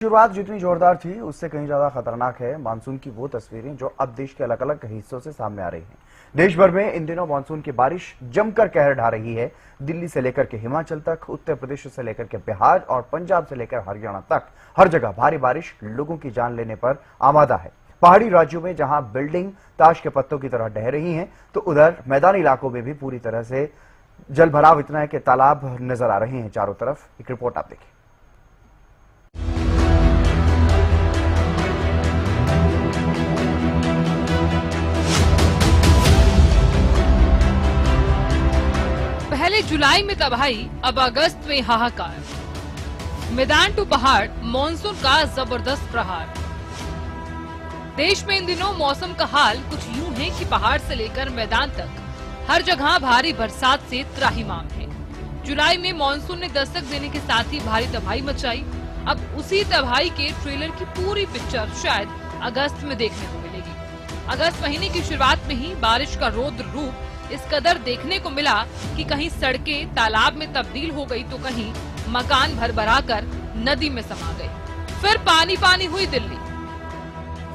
शुरुआत जितनी जोरदार थी उससे कहीं ज्यादा खतरनाक है मानसून की वो तस्वीरें जो अब देश के अलग अलग हिस्सों से सामने आ रही हैं। देश भर में इन दिनों मानसून की बारिश जमकर कहर ढा रही है। दिल्ली से लेकर के हिमाचल तक, उत्तर प्रदेश से लेकर के बिहार और पंजाब से लेकर हरियाणा तक हर जगह भारी बारिश लोगों की जान लेने पर आमादा है। पहाड़ी राज्यों में जहां बिल्डिंग ताश के पत्तों की तरह ढह रही हैं, तो उधर मैदानी इलाकों में भी पूरी तरह से जल भराव इतना है कि तालाब नजर आ रहे हैं चारों तरफ। एक रिपोर्ट आप देखिए। पहले जुलाई में तबाही, अब अगस्त में हाहाकार। मैदान टू पहाड़, मॉनसून का जबरदस्त प्रहार। देश में इन दिनों मौसम का हाल कुछ यूं है कि पहाड़ से लेकर मैदान तक हर जगह भारी बरसात से त्राहिमाम है। जुलाई में मॉनसून ने दस्तक देने के साथ ही भारी तबाही मचाई। अब उसी तबाही के ट्रेलर की पूरी पिक्चर शायद अगस्त में देखने को मिलेगी। अगस्त महीने की शुरुआत में ही बारिश का रौद्र रूप इस कदर देखने को मिला कि कहीं सड़कें तालाब में तब्दील हो गई तो कहीं मकान भर-भरा कर नदी में समा गए। फिर पानी पानी हुई दिल्ली।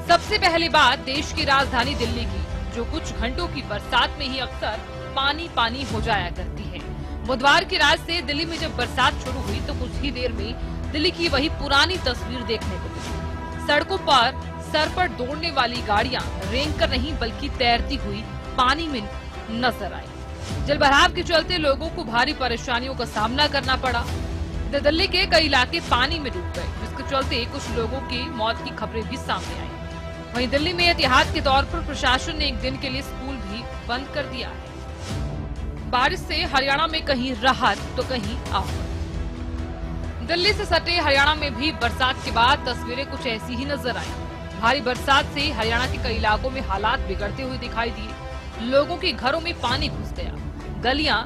सबसे पहली बात देश की राजधानी दिल्ली की, जो कुछ घंटों की बरसात में ही अक्सर पानी पानी हो जाया करती है। बुधवार की रात से दिल्ली में जब बरसात शुरू हुई तो कुछ ही देर में दिल्ली की वही पुरानी तस्वीर देखने को मिली। सड़कों पर सर पर दौड़ने वाली गाड़ियां रेंग कर नहीं बल्कि तैरती हुई पानी में नजर आई। जलभराव के चलते लोगों को भारी परेशानियों का सामना करना पड़ा। दिल्ली के कई इलाके पानी में डूब गए, जिसके चलते कुछ लोगों की मौत की खबरें भी सामने आई। वहीं दिल्ली में एहतियात के तौर पर प्रशासन ने एक दिन के लिए स्कूल भी बंद कर दिया है। बारिश से हरियाणा में कहीं राहत तो कहीं आफत। दिल्ली से सटे हरियाणा में भी बरसात के बाद तस्वीरें कुछ ऐसी ही नजर आई। भारी बरसात से हरियाणा के कई इलाकों में हालात बिगड़ते हुए दिखाई दिए। लोगों के घरों में पानी घुस गया, गलियां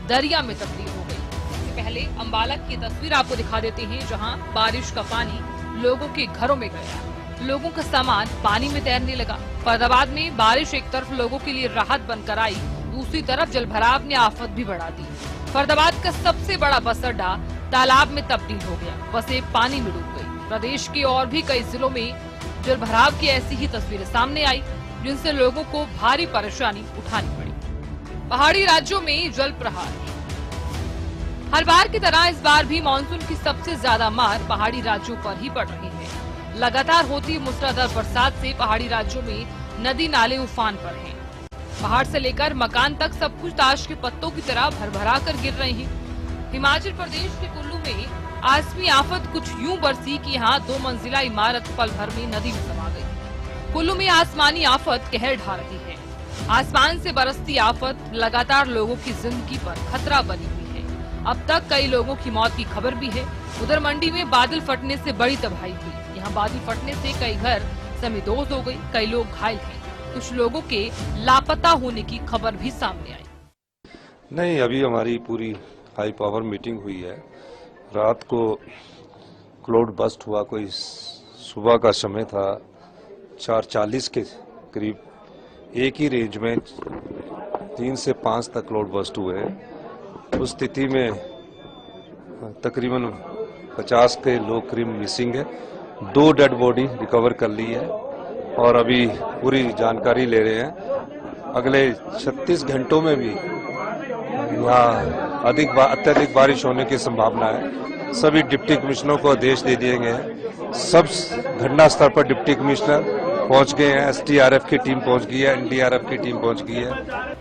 दरिया में तब्दील हो गई। इससे पहले अंबाला की तस्वीर आपको दिखा देते हैं, जहां बारिश का पानी लोगों के घरों में गया। लोगों का सामान पानी में तैरने लगा। फरीदाबाद में बारिश एक तरफ लोगों के लिए राहत बनकर आई, दूसरी तरफ जलभराव ने आफत भी बढ़ा दी। फरीदाबाद का सबसे बड़ा बस अड्डा तालाब में तब्दील हो गया, बसें पानी में डूब गई। प्रदेश के और भी कई जिलों में जलभराव की ऐसी ही तस्वीरें सामने आई, जिनसे लोगों को भारी परेशानी उठानी पड़ी। पहाड़ी राज्यों में जल प्रहार। हर बार की तरह इस बार भी मानसून की सबसे ज्यादा मार पहाड़ी राज्यों पर ही पड़ रही है। लगातार होती मूसलाधार बरसात से पहाड़ी राज्यों में नदी नाले उफान पर हैं। पहाड़ से लेकर मकान तक सब कुछ ताश के पत्तों की तरह भरभरा कर गिर रहे हैं। हिमाचल प्रदेश के कुल्लू में आसमी आफत कुछ यूं बरसी कि यहाँ 2 मंजिला इमारत पल भर में नदी में समा गई। कुल्लू में आसमानी आफत कहर ढा रही है। आसमान से बरसती आफत लगातार लोगों की जिंदगी पर खतरा बनी हुई है। अब तक कई लोगों की मौत की खबर भी है। उधर मंडी में बादल फटने से बड़ी तबाही हुई। यहाँ बादल फटने से कई घर समेदोज हो गई, कई लोग घायल हैं। कुछ लोगों के लापता होने की खबर भी सामने आई। नहीं, अभी हमारी पूरी हाई पावर मीटिंग हुई है। रात को क्लाउड बस्ट हुआ, कोई सुबह का समय था 4:40 के करीब। एक ही रेंज में 3 से 5 तक क्लाउड बस्ट हुए। उस स्थिति में तकरीबन 50 के लोग करीब मिसिंग है। 2 डेड बॉडी रिकवर कर ली है और अभी पूरी जानकारी ले रहे हैं। अगले 36 घंटों में भी यहाँ अत्यधिक बारिश होने की संभावना है। सभी डिप्टी कमिश्नरों को आदेश दे दिए गए हैं। सब घटना स्तर पर डिप्टी कमिश्नर पहुंच गए हैं, SDRF की टीम पहुंच गई है, NDRF की टीम पहुंच गई है।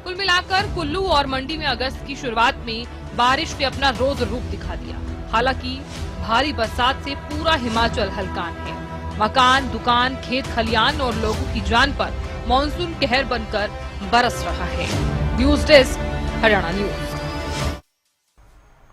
कुल मिलाकर कुल्लू और मंडी में अगस्त की शुरुआत में बारिश ने अपना रौद्र रूप दिखा दिया। हालांकि भारी बरसात से पूरा हिमाचल हलकान है। मकान, दुकान, खेत खलियान और लोगों की जान पर मानसून कहर बनकर बरस रहा है। News desk, Haryana news.